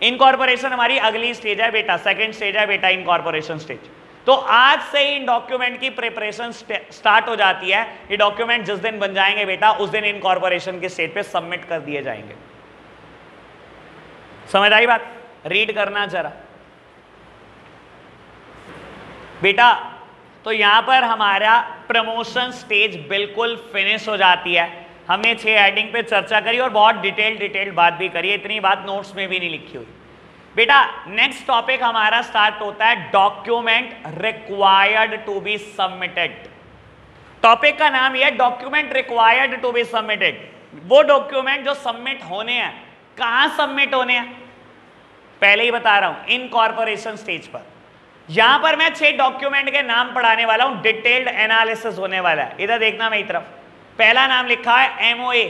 इनकॉर्पोरेशन हमारी अगली स्टेज है बेटा, 2nd स्टेज है बेटा इनकॉर्पोरेशन स्टेज। तो आज से ही इन डॉक्यूमेंट की प्रिपरेशन स्टार्ट हो जाती है। ये डॉक्यूमेंट जिस दिन बन जाएंगे बेटा उस दिन इनकॉर्पोरेशन के स्टेज पे सबमिट कर दिए जाएंगे। समझ आई बात? रीड करना जरा बेटा। तो यहां पर हमारा प्रमोशन स्टेज बिल्कुल फिनिश हो जाती है। हमने 6 हेडिंग पे चर्चा करी और बहुत डिटेल्ड बात भी करी, इतनी बात नोट्स में भी नहीं लिखी हुई। बेटा नेक्स्ट टॉपिक हमारा स्टार्ट होता है document required to be submitted. Topic का नाम यह document required to be submitted. वो डॉक्यूमेंट जो सबमिट होने हैं, कहां सबमिट होने हैं? पहले ही बता रहा हूं, इनकॉर्पोरेशन स्टेज पर। यहां पर मैं 6 डॉक्यूमेंट के नाम पढ़ाने वाला हूं, डिटेल्ड एनालिसिस होने वाला है। इधर देखना मेरी तरफ। पहला नाम लिखा है एमओए,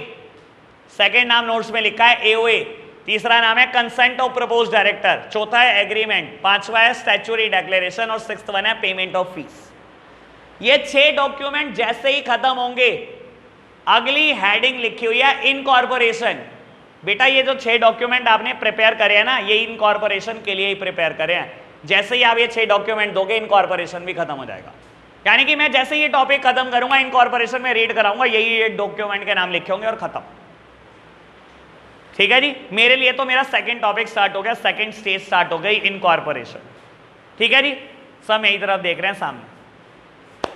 सेकंड नाम नोट्स में लिखा है एओए, तीसरा नाम है कंसेंट ऑफ प्रपोज डायरेक्टर, चौथा है एग्रीमेंट, पांचवा है स्टैच्यूटरी डिक्लेरेशन और 6th वन है पेमेंट ऑफ फीस। ये 6 डॉक्यूमेंट जैसे ही खत्म होंगे अगली हेडिंग लिखी हुई है इनकॉर्पोरेशन। बेटा ये जो 6 डॉक्यूमेंट आपने प्रिपेयर करे हैं ना, ये इनकॉर्पोरेशन के लिए ही प्रिपेयर करे हैं। जैसे ही आप ये 6 डॉक्यूमेंट दोगे इनकॉर्पोरेशन भी खत्म हो जाएगा। यानी कि मैं जैसे ही ये टॉपिक खत्म करूंगा इनकॉर्पोरेशन में रीड कराऊंगा, यही डॉक्यूमेंट के नाम लिखे होंगे और खत्म। ठीक है जी, मेरे लिए तो मेरा 2nd टॉपिक स्टार्ट हो गया, 2nd स्टेज स्टार्ट हो गई इनकॉर्पोरेशन। ठीक है जी, सब मेरी तरफ देख रहे हैं सामने।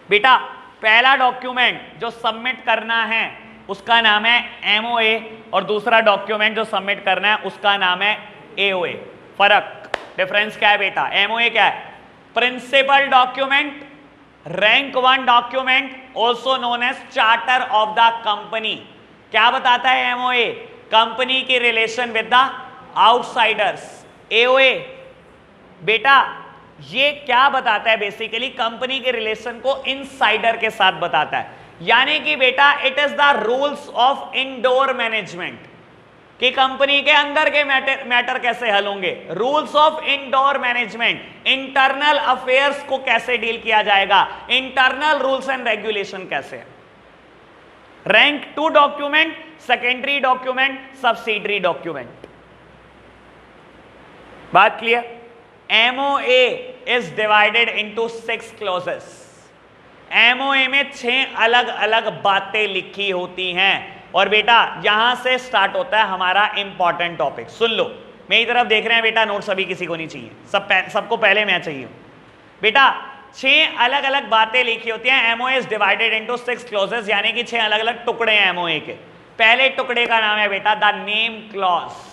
बेटा पहला डॉक्यूमेंट जो सबमिट करना है उसका नाम है एमओए, और दूसरा डॉक्यूमेंट जो सबमिट करना है उसका नाम है एओए। फर्क, डिफरेंस क्या है बेटा? एमओए क्या है? Principal document, rank 1 document, also known as charter of the company. क्या बताता है एमओए? कंपनी की relation with the outsiders. AOA बेटा ये क्या बताता है? बेसिकली कंपनी के रिलेशन को इनसाइडर के साथ बताता है। यानी कि बेटा it is the rules of indoor management, कि कंपनी के अंदर के मैटर कैसे हल होंगे। Rules of indoor management, internal affairs को कैसे डील किया जाएगा, इंटरनल रूल्स एंड रेगुलेशन कैसे। Rank 2 document, secondary document, subsidiary document. बात clear? MOA is divided into 6 clauses. MOA में 6 अलग अलग बातें लिखी होती हैं। और बेटा यहां से स्टार्ट होता है हमारा इंपॉर्टेंट टॉपिक। सुन लो, मेरी तरफ देख रहे हैं बेटा, नोट सभी किसी को नहीं चाहिए, सबको पहले मैं चाहिए। बेटा 6 अलग अलग बातें लिखी होती हैं। MOA is divided into 6 clauses, यानी कि 6 अलग अलग टुकड़े हैं एमओए के। पहले टुकड़े का नाम है बेटा the name clause.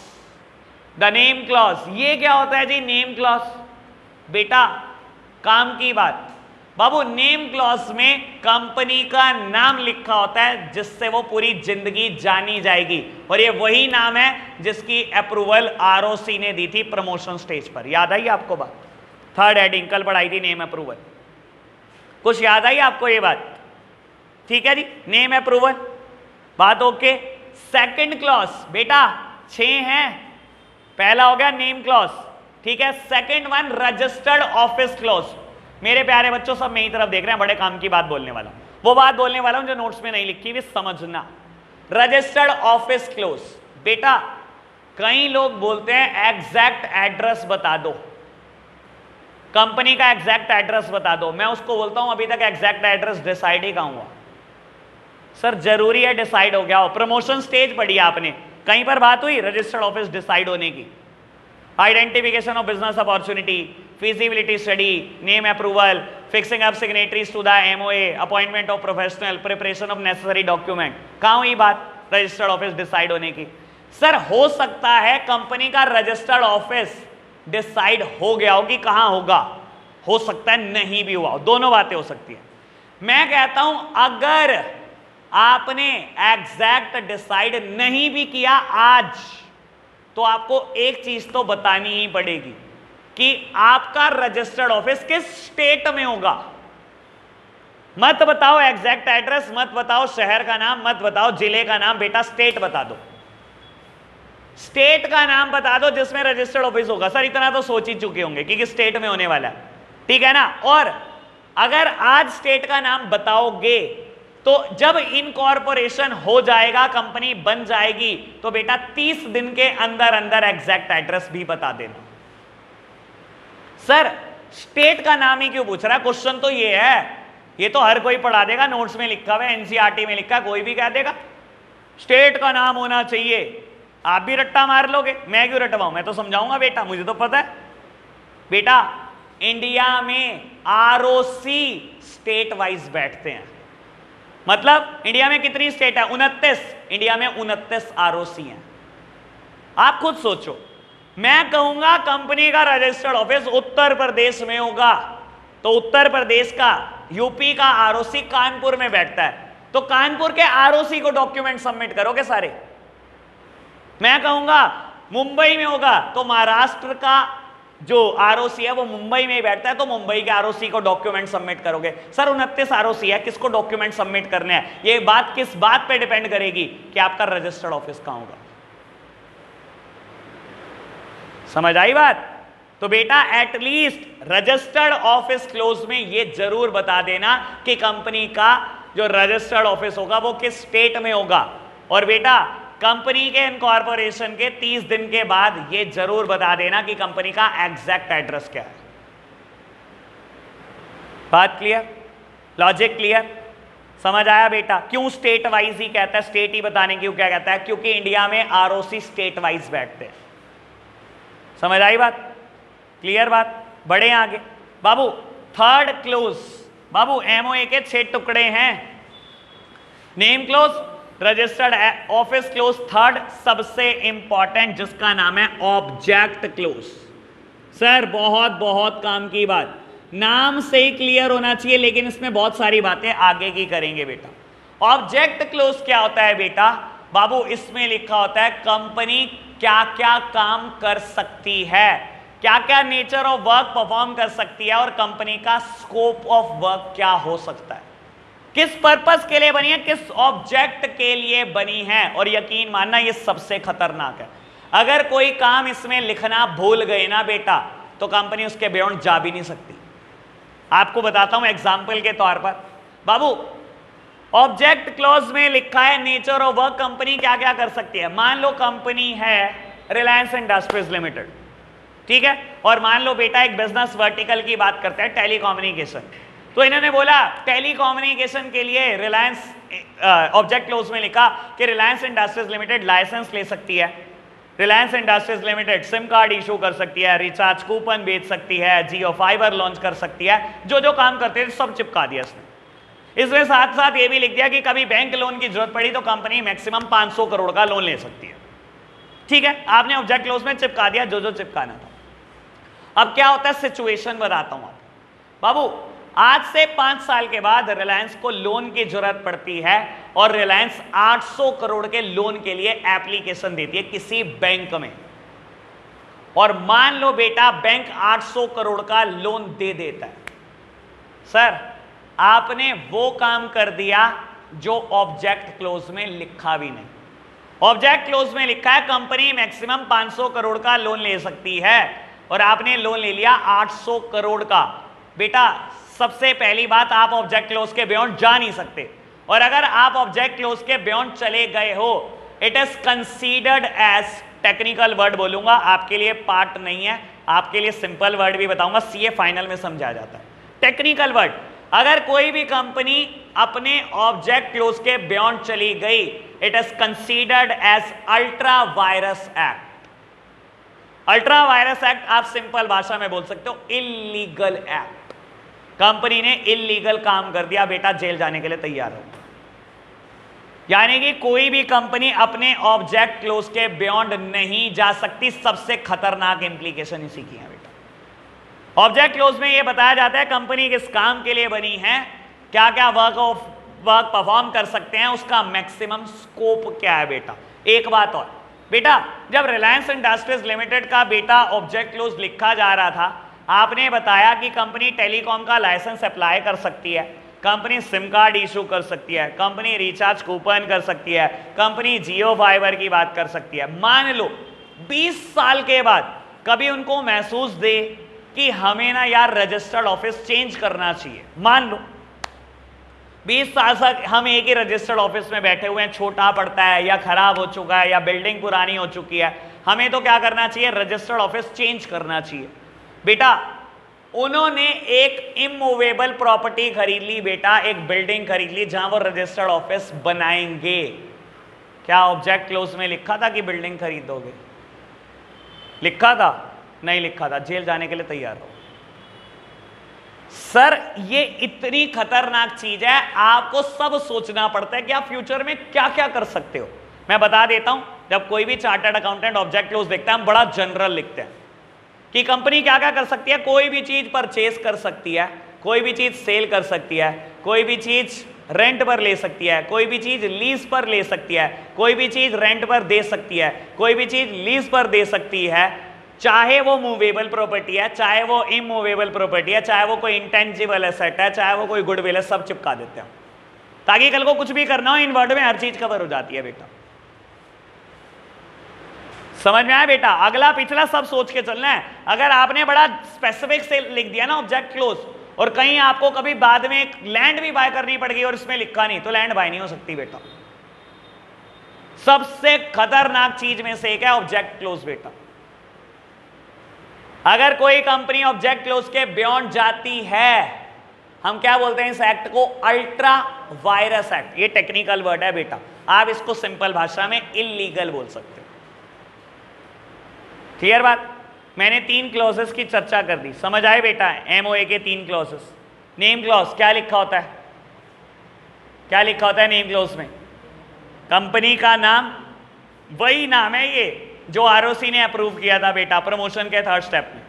The name clause, ये क्या होता है जी? नेम क्लॉज बेटा काम की बात। बाबू नेम क्लॉज में कंपनी का नाम लिखा होता है जिससे वो पूरी जिंदगी जानी जाएगी, और ये वही नाम है जिसकी अप्रूवल आरओसी ने दी थी प्रमोशन स्टेज पर। याद आई आपको बात? 3rd हेडिंग कल पढ़ाई थी, नेम अप्रूवल। कुछ याद आई आपको ये बात? ठीक है जी, नेम अप्रूवल, बात ओके। सेकंड क्लॉज बेटा 6 हैं। पहला हो गया नेम क्लॉज, ठीक है। Second one registered office clause. मेरे प्यारे बच्चों सब मेरी तरफ देख रहे हैं, बड़े काम की बात बोलने वाला हूं, वो बात बोलने वाला हूं जो नोट्स में नहीं लिखी हुई, समझना। रजिस्टर्ड ऑफिस क्लोज बेटा, कई लोग बोलते हैं एग्जैक्ट एड्रेस बता दो, कंपनी का एग्जैक्ट एड्रेस बता दो। मैं उसको बोलता हूं अभी तक एग्जैक्ट एड्रेस डिसाइड ही कहां हुआ? सर जरूरी है डिसाइड हो गया हो। प्रमोशन स्टेज पढ़ी आपने, कहीं पर बात हुई रजिस्टर्ड ऑफिस डिसाइड होने की? Identification of business opportunity, feasibility study, name approval, fixing up signatories to the MOA, appointment of professional, preparation of necessary document, कहां हुई बात रजिस्टर्ड ऑफिस डिसाइड होने की? सर हो सकता है कंपनी का रजिस्टर्ड ऑफिस डिसाइड हो गया हो कि कहां होगा, हो सकता है नहीं भी हुआ हो, दोनों बातें हो सकती है। मैं कहता हूं अगर आपने एग्जैक्ट डिसाइड नहीं भी किया आज, तो आपको एक चीज तो बतानी ही पड़ेगी कि आपका रजिस्टर्ड ऑफिस किस स्टेट में होगा। मत बताओ एग्जैक्ट एड्रेस, मत बताओ शहर का नाम, मत बताओ जिले का नाम, बेटा स्टेट बता दो। स्टेट का नाम बता दो जिसमें रजिस्टर्ड ऑफिस होगा। सर इतना तो सोच ही चुके होंगे कि किस स्टेट में होने वाला है, ठीक है ना। और अगर आज स्टेट का नाम बताओगे तो जब इनकॉर्पोरेशन हो जाएगा, कंपनी बन जाएगी, तो बेटा 30 दिन के अंदर अंदर एग्जैक्ट एड्रेस भी बता देना। सर स्टेट का नाम ही क्यों पूछ रहा है? क्वेश्चन तो ये है, ये तो हर कोई पढ़ा देगा, नोट्स में लिखा हुआ है, एनसीईआरटी में लिखा है, कोई भी कह देगा स्टेट का नाम होना चाहिए। आप भी रट्टा मार लोगे, मैं क्यों रटवाऊं? मैं तो समझाऊंगा बेटा, मुझे तो पता है। बेटा इंडिया में आरओसी स्टेट वाइज बैठते हैं, मतलब इंडिया में कितनी स्टेट है? 29। इंडिया में 29 आरओसी हैं। आप खुद सोचो, मैं कहूंगा कंपनी का रजिस्टर्ड ऑफिस उत्तर प्रदेश में होगा, तो उत्तर प्रदेश का, यूपी का आरओसी कानपुर में बैठता है, तो कानपुर के आरओसी को डॉक्यूमेंट सबमिट करोगे सारे। मैं कहूंगा मुंबई में होगा, तो महाराष्ट्र का जो आरओसी है वो मुंबई में ही बैठता है, तो मुंबई के आरओसी को डॉक्यूमेंट सबमिट करोगे। सर 29 आरओसी है, किसको डॉक्यूमेंट सबमिट करने हैं? ये बात किस बात पे डिपेंड करेगी कि आपका रजिस्टर्ड ऑफिस कहां होगा। समझ आई बात? तो बेटा एटलीस्ट रजिस्टर्ड ऑफिस क्लोज में ये जरूर बता देना कि कंपनी का जो रजिस्टर्ड ऑफिस होगा वो किस स्टेट में होगा। और बेटा कंपनी के इनकॉर्पोरेशन के 30 दिन के बाद ये जरूर बता देना कि कंपनी का एग्जैक्ट एड्रेस क्या है। बात क्लियर? Logic clear? समझ आया बेटा? क्यों स्टेट वाइज ही कहता है, स्टेट ही बताने क्यों क्या कहता है? क्योंकि इंडिया में आरओसी स्टेट वाइज बैठते हैं। समझ आई बात? क्लियर बात? बढ़े आगे बाबू। 3rd क्लोज बाबू, एमओए के 6 टुकड़े हैं। Name close, registered office close, third सबसे इंपॉर्टेंट जिसका नाम है ऑब्जेक्ट क्लोज। सर बहुत बहुत काम की बात, नाम से ही क्लियर होना चाहिए, लेकिन इसमें बहुत सारी बातें आगे की करेंगे बेटा। ऑब्जेक्ट क्लोज क्या होता है बेटा? बाबू इसमें लिखा होता है कंपनी क्या क्या काम कर सकती है, क्या क्या नेचर ऑफ वर्क परफॉर्म कर सकती है, और कंपनी का स्कोप ऑफ वर्क क्या हो सकता है, किस पर्पस के लिए बनी है, किस ऑब्जेक्ट के लिए बनी है। और यकीन मानना ये सबसे खतरनाक है, अगर कोई काम इसमें लिखना भूल गए ना बेटा तो कंपनी उसके बियॉन्ड जा भी नहीं सकती। आपको बताता हूं एग्जाम्पल के तौर पर, बाबू ऑब्जेक्ट क्लॉज में लिखा है नेचर ऑफ वर्क कंपनी क्या क्या कर सकती है। मान लो कंपनी है रिलायंस इंडस्ट्रीज लिमिटेड, ठीक है, और मान लो बेटा एक बिजनेस वर्टिकल की बात करते हैं, टेलीकम्युनिकेशन। तो इन्होंने बोला टेलीकम्युनिकेशन के लिए रिलायंस, ऑब्जेक्ट क्लोज में लिखा कि रिलायंस इंडस्ट्रीज लिमिटेड लाइसेंस ले सकती है, Reliance industries limited SIM card issue कर सकती है, रिचार्ज कूपन बेच सकती है, जियो फाइबर लॉन्च कर सकती है, जो जो काम करते थे सब चिपका दिया इसने। इसमें साथ साथ ये भी लिख दिया कि कभी बैंक लोन की जरूरत पड़ी तो कंपनी मैक्सिमम 500 करोड़ का लोन ले सकती है। ठीक है, आपने ऑब्जेक्ट क्लोज में चिपका दिया जो जो चिपकाना था। अब क्या होता है सिचुएशन बताता हूं आपको। बाबू आज से 5 साल के बाद रिलायंस को लोन की जरूरत पड़ती है और रिलायंस 800 करोड़ के लोन के लिए एप्लीकेशन देती है किसी बैंक में, और मान लो बेटा बैंक 800 करोड़ का लोन दे देता है। सर आपने वो काम कर दिया जो ऑब्जेक्ट क्लोज में लिखा भी नहीं। ऑब्जेक्ट क्लोज में लिखा है कंपनी मैक्सिमम 500 करोड़ का लोन ले सकती है, और आपने लोन ले लिया 800 करोड़ का। बेटा सबसे पहली बात, आप ऑब्जेक्ट क्लोज के बियॉन्ड जा नहीं सकते, और अगर आप ऑब्जेक्ट क्लोज के बियॉन्ड चले गए हो, it is considered as, technical word बोलूंगा आपके लिए पार्ट नहीं है, आपके लिए सिंपल वर्ड भी बताऊंगा, सीए फाइनल में समझाया जाता है। टेक्निकल वर्ड, अगर कोई भी कंपनी अपने ऑब्जेक्ट क्लोज के बियॉन्ड चली गई, it is considered as ultra vires act. Ultra vires act आप सिंपल भाषा में बोल सकते हो इलीगल एक्ट। कंपनी ने इलीगल काम कर दिया, बेटा जेल जाने के लिए तैयार हो। यानी कि कोई भी कंपनी अपने ऑब्जेक्ट क्लोज के बियॉन्ड नहीं जा सकती। सबसे खतरनाक इंप्लीकेशन इसी की है बेटा। ऑब्जेक्ट क्लोज में यह बताया जाता है कंपनी किस काम के लिए बनी है, क्या क्या वर्क परफॉर्म कर सकते हैं, उसका मैक्सिमम स्कोप क्या है बेटा। एक बात और बेटा, जब रिलायंस इंडस्ट्रीज लिमिटेड का बेटा ऑब्जेक्ट क्लोज लिखा जा रहा था, आपने बताया कि कंपनी टेलीकॉम का लाइसेंस अप्लाई कर सकती है, कंपनी सिम कार्ड इशू कर सकती है, कंपनी रिचार्ज कूपन कर सकती है, कंपनी जियो फाइबर की बात कर सकती है। मान लो 20 साल के बाद कभी उनको महसूस दे कि हमें ना यार रजिस्टर्ड ऑफिस चेंज करना चाहिए। मान लो 20 साल तक हम एक ही रजिस्टर्ड ऑफिस में बैठे हुए हैं, छोटा पड़ता है या खराब हो चुका है या बिल्डिंग पुरानी हो चुकी है, हमें तो क्या करना चाहिए, रजिस्टर्ड ऑफिस चेंज करना चाहिए। बेटा उन्होंने एक इमूवेबल प्रॉपर्टी खरीद ली बेटा, एक बिल्डिंग खरीद ली जहां वो रजिस्टर्ड ऑफिस बनाएंगे। क्या ऑब्जेक्ट क्लोज में लिखा था कि बिल्डिंग खरीदोगे? लिखा था? नहीं लिखा था, जेल जाने के लिए तैयार हो। सर ये इतनी खतरनाक चीज है, आपको सब सोचना पड़ता है कि आप फ्यूचर में क्या क्या कर सकते हो। मैं बता देता हूं, जब कोई भी चार्टर्ड अकाउंटेंट ऑब्जेक्ट क्लोज देखता है, हम बड़ा जनरल लिखते हैं कि कंपनी क्या क्या कर सकती है। कोई भी चीज परचेज कर सकती है, कोई भी चीज सेल कर सकती है, कोई भी चीज रेंट पर ले सकती है, कोई भी चीज लीज पर ले सकती है, कोई भी चीज रेंट पर दे सकती है, कोई भी चीज लीज पर दे सकती है, चाहे वो मूवेबल प्रॉपर्टी है, चाहे वो इमूवेबल प्रॉपर्टी है, चाहे वो कोई इंटेंजिबल एसेट है, चाहे वो कोई गुडविल है, सब चिपका देते हैं ताकि कल को कुछ भी करना हो इन वर्ड में हर चीज कवर हो जाती है बेटा। समझ में आया बेटा? अगला पिछला सब सोच के चलना है। अगर आपने बड़ा स्पेसिफिक से लिख दिया ना ऑब्जेक्ट क्लोज, और कहीं आपको कभी बाद में एक लैंड भी बाय करनी पड़ गई और इसमें लिखा नहीं, तो लैंड बाय नहीं हो सकती बेटा। सबसे खतरनाक चीज में से एक है ऑब्जेक्ट क्लोज बेटा। अगर कोई कंपनी ऑब्जेक्ट क्लोज के बियॉन्ड जाती है, हम क्या बोलते हैं इस एक्ट को? Ultra vires act. ये टेक्निकल वर्ड है बेटा, आप इसको सिंपल भाषा में इलीगल बोल सकते हो। क्लियर बात? मैंने 3 क्लॉजेस की चर्चा कर दी, समझ आए बेटा? एमओए के 3 क्लॉजेस। नेम क्लॉज क्या लिखा होता है? क्या लिखा होता है नेम क्लॉज में? कंपनी का नाम वही नाम है ये जो आरओसी ने अप्रूव किया था बेटा प्रमोशन के थर्ड स्टेप में।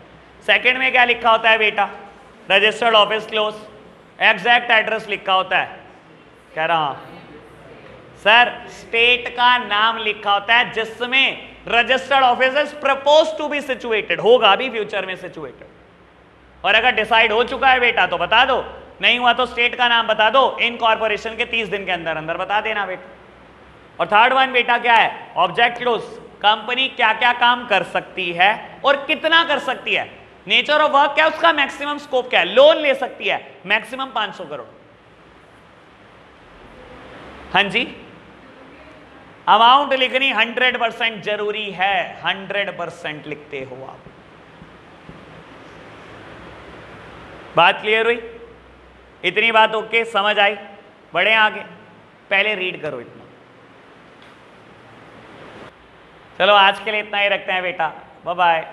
सेकंड में क्या लिखा होता है बेटा? Registered office close, exact address लिखा होता है। कह रहा हूं सर स्टेट का नाम लिखा होता है जिसमें registered office is propose to be situated, होगा अभी फ्यूचर में सिचुएटेड। और अगर डिसाइड हो चुका है बेटा तो बता दो, नहीं हुआ तो स्टेट का नाम बता दो, इनकॉर्पोरेशन के 30 दिन के अंदर अंदर बता देना बेटा। और थर्ड वन बेटा क्या है? ऑब्जेक्ट क्लोज, कंपनी क्या क्या काम कर सकती है और कितना कर सकती है, नेचर ऑफ वर्क क्या है, उसका मैक्सिमम स्कोप क्या है, लोन ले सकती है मैक्सिमम 500 करोड़। हाँ जी, अमाउंट लिखनी 100% जरूरी है, 100% लिखते हो आप। बात क्लियर हुई? इतनी बात ओके, समझ आई? बढ़े आगे, पहले रीड करो इतना। चलो आज के लिए इतना ही रखते हैं बेटा, बाय बाय।